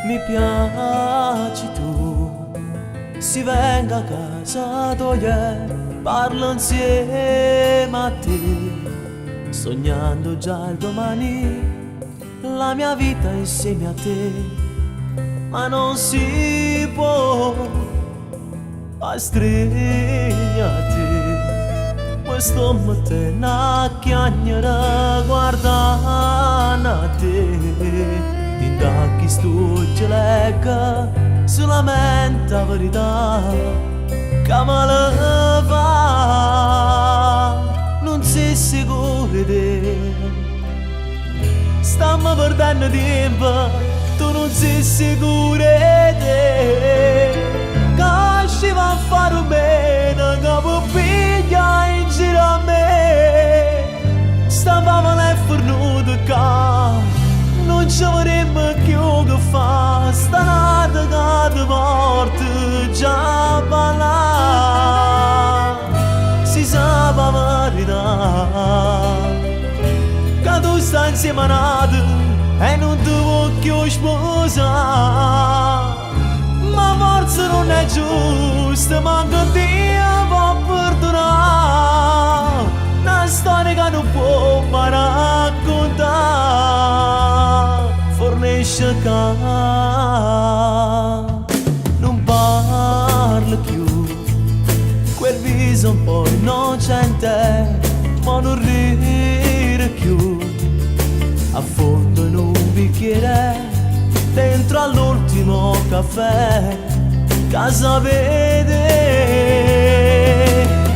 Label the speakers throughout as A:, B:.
A: Mi piaci tu, si venga a casa tua, parlo insieme a te, sognando già il domani, la mia vita insieme a te, ma non si può, stringerti, questo mattino a chiagnere guardando a te. Da chi stuccia lecca solamente la verità che me la fa, non sei sicuro di te, stiamo perdendo tempo, tu non sei sicuro di te, che ci va a fare bene, che può pigliare in giro a me, stavamo là e fornuto qua. Non ci vorremmo più che fa, sta nata che ti porta già a ballare. Si sa la verità, che tu stai insieme a nata e non ti vuoi più sposare. Ma forse non è giusto, ma che Dio può perdonare. Una storia che non può mai raccontare. Fornisce che non parla più, quel viso un po' innocente, ma non ride più, affondo in un bicchiere, dentro all'ultimo caffè, casa vede,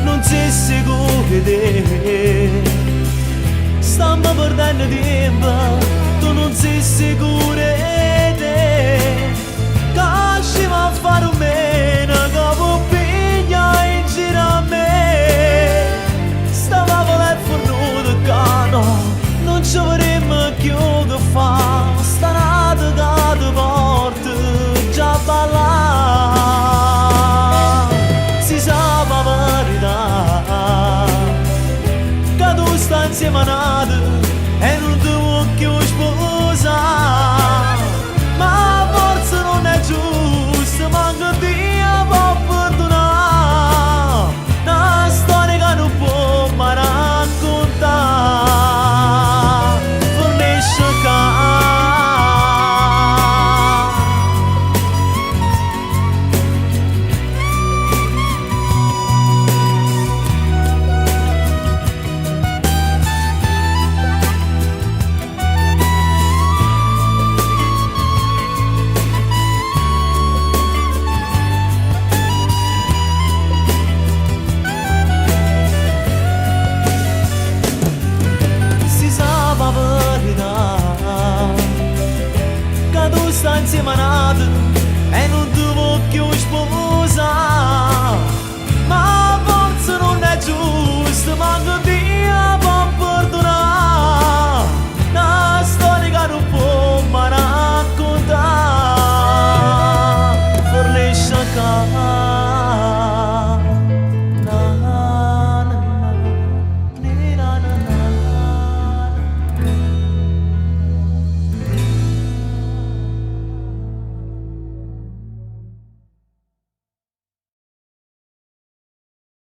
A: non sei sicuro di te, stiamo perdendo tempo. Tu non sei sicuro di te, che ci va a fare un bene, che può pigliare in giro a me. Stavamo là e fornuto che no, non ci vorremmo più che fa, sta nata che ti porta già a ballare. Si sa la verità, che tu stai insieme a nata e non ti vuoi più sposare, ma forse non è giusto, ma che Dio può perdonare, una storia che non può mai raccontare, fornisce sta insieme a nata e non ti vuoi più sposare, ma forse non è giusto, ma che